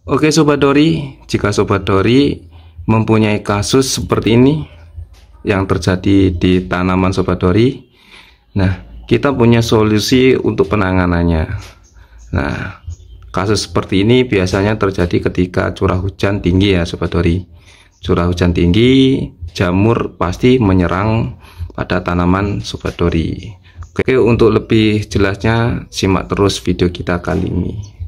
Oke Sobat Dori, jika Sobat Dori mempunyai kasus seperti ini yang terjadi di tanaman Sobat Dori, nah kita punya solusi untuk penanganannya. Nah, kasus seperti ini biasanya terjadi ketika curah hujan tinggi ya Sobat Dori. Curah hujan tinggi, jamur pasti menyerang pada tanaman Sobat Dori. Oke, untuk lebih jelasnya simak terus video kita kali ini.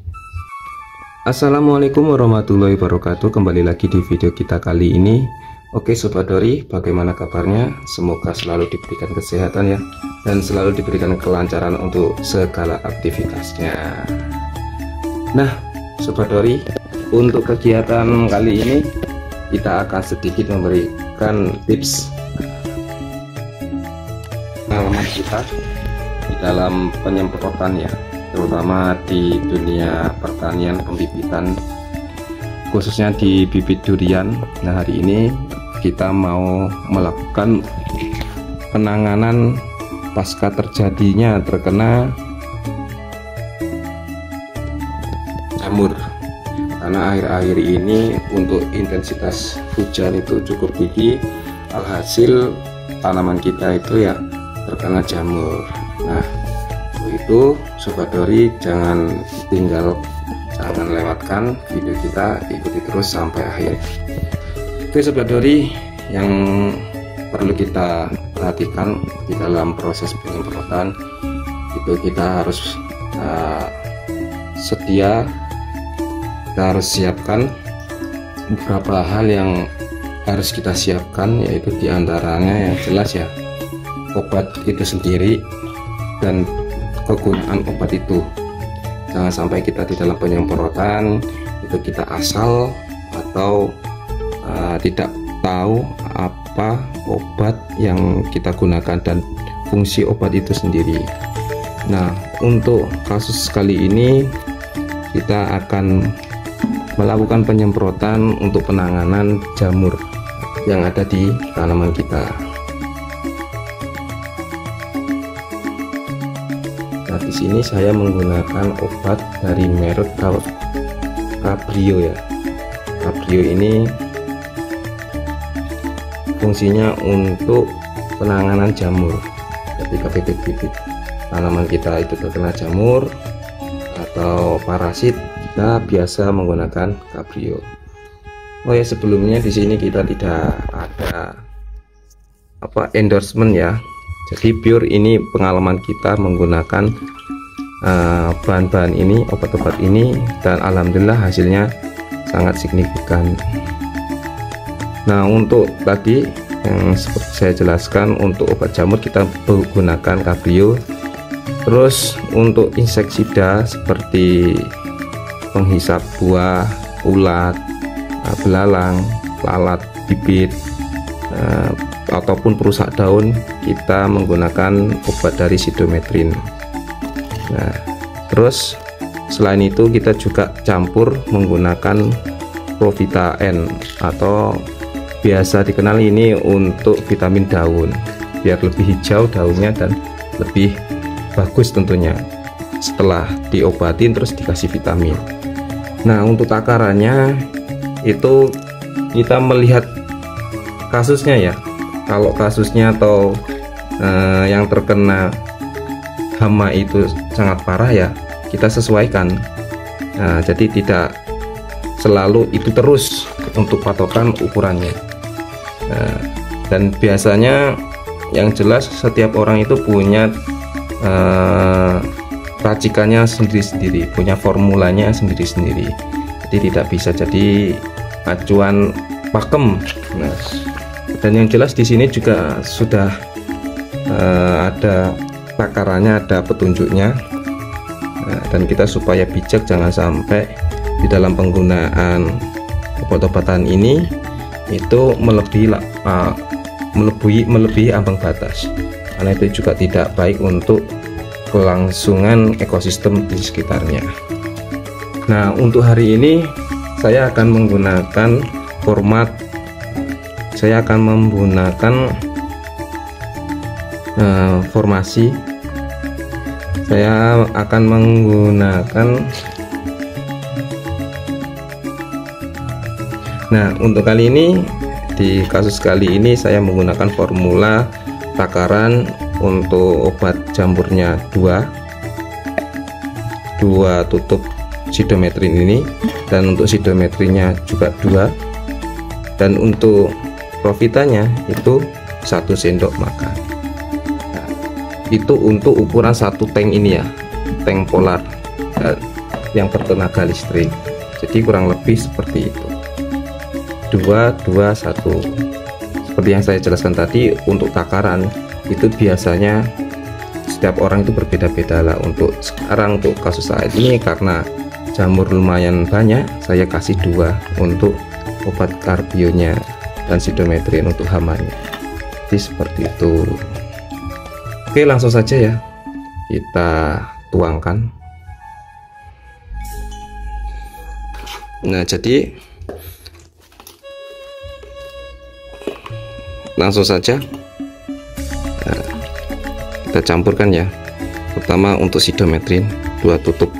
Assalamualaikum warahmatullahi wabarakatuh. Kembali lagi di video kita kali ini. Oke Sobat Dori, bagaimana kabarnya? Semoga selalu diberikan kesehatan ya, dan selalu diberikan kelancaran untuk segala aktivitasnya. Nah Sobat Dori, untuk kegiatan kali ini kita akan sedikit memberikan tips pengalaman kita di dalam penyemprotan ya, terutama di dunia pertanian pembibitan, khususnya di bibit durian. Nah, hari ini kita mau melakukan penanganan pasca terjadinya terkena jamur, karena akhir-akhir ini untuk intensitas hujan itu cukup tinggi, alhasil tanaman kita itu ya terkena jamur. Nah, itu Sobat Dori jangan lewatkan video kita, ikuti terus sampai akhir. Oke Sobat Dori, yang perlu kita perhatikan di dalam proses penyemprotan itu kita harus kita harus siapkan beberapa hal yang harus kita siapkan, yaitu diantaranya yang jelas ya obat itu sendiri dan kegunaan obat itu. Jangan sampai kita di dalam penyemprotan itu kita asal atau tidak tahu apa obat yang kita gunakan dan fungsi obat itu sendiri. Nah, untuk kasus kali ini kita akan melakukan penyemprotan untuk penanganan jamur yang ada di tanaman kita. Nah, di sini saya menggunakan obat dari merek Cabrio ya. Cabrio ini fungsinya untuk penanganan jamur. Ketika bibit-bibit tanaman kita itu terkena jamur atau parasit, kita biasa menggunakan Cabrio. Oh ya, sebelumnya di sini kita tidak ada endorsement ya. Jadi pure ini pengalaman kita menggunakan bahan-bahan ini, obat-obat ini, dan alhamdulillah hasilnya sangat signifikan. Nah, untuk tadi yang seperti saya jelaskan, untuk obat jamur kita menggunakan Cabrio. Terus untuk inseksida seperti penghisap buah, ulat, belalang, lalat bibit, ataupun perusak daun, kita menggunakan obat dari Sidometrin. Nah, terus selain itu kita juga campur menggunakan Provita N, atau biasa dikenal ini untuk vitamin daun, biar lebih hijau daunnya dan lebih bagus tentunya setelah diobatin terus dikasih vitamin. Nah, untuk takarannya itu kita melihat kasusnya ya. Kalau kasusnya atau yang terkena hama itu sangat parah ya, kita sesuaikan. Nah, jadi tidak selalu itu terus untuk patokan ukurannya. Nah, dan biasanya yang jelas setiap orang itu punya racikannya sendiri-sendiri, punya formulanya sendiri-sendiri. Jadi tidak bisa jadi acuan pakem. Nah, dan yang jelas di sini juga sudah ada takarannya, ada petunjuknya. Nah, dan kita supaya bijak, jangan sampai di dalam penggunaan obat-obatan ini itu melebihi ambang batas, karena itu juga tidak baik untuk kelangsungan ekosistem di sekitarnya. Nah, untuk hari ini saya akan menggunakan formasi. Saya akan menggunakan Nah, untuk kali ini, di kasus kali ini saya menggunakan formula takaran untuk obat jamurnya dua tutup sidometrin ini, dan untuk sidometrinya juga 2, dan untuk profitanya itu 1 sendok makan. Nah, itu untuk ukuran satu tank ini ya, tank polar yang bertenaga listrik. Jadi kurang lebih seperti itu, 2, 2, 1. Seperti yang saya jelaskan tadi, untuk takaran itu biasanya setiap orang itu berbeda-beda lah. Untuk sekarang, untuk kasus saat ini, karena jamur lumayan banyak, saya kasih 2 untuk obat karbionya dan sidometrin untuk hamanya. Jadi seperti itu. Oke, langsung saja ya kita tuangkan. Nah, jadi langsung saja kita campurkan ya. Pertama untuk sidometrin 2 tutup.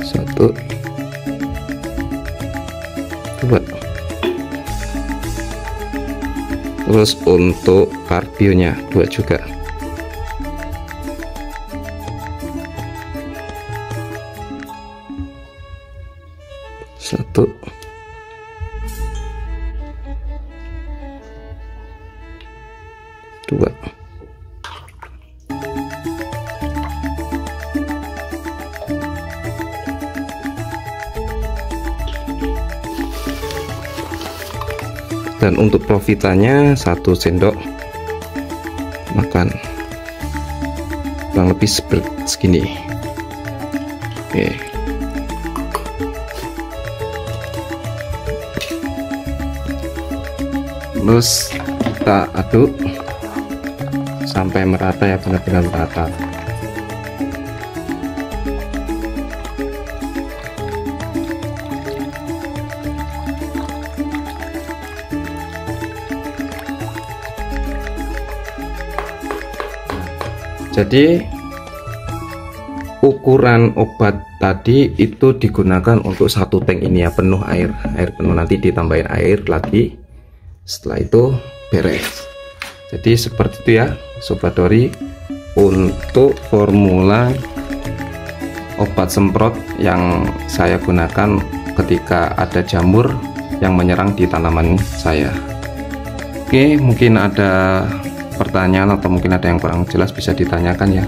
Satu, 2. Terus untuk karbionya 2 juga. Satu, 2. Dan untuk profitannya 1 sendok makan, kurang lebih segini. Oke. Terus kita aduk sampai merata ya, benar-benar merata. Jadi ukuran obat tadi itu digunakan untuk 1 tank ini ya, penuh air penuh, nanti ditambahin air lagi, setelah itu beres. Jadi seperti itu ya Sobat Dori, untuk formula obat semprot yang saya gunakan ketika ada jamur yang menyerang di tanaman saya. Oke, mungkin ada pertanyaan atau mungkin ada yang kurang jelas bisa ditanyakan ya.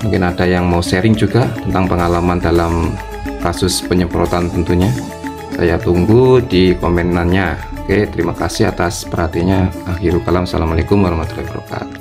Mungkin ada yang mau sharing juga tentang pengalaman dalam kasus penyemprotan, tentunya saya tunggu di komenannya. Oke, terima kasih atas perhatiannya. Akhirul kalam, assalamualaikum warahmatullahi wabarakatuh.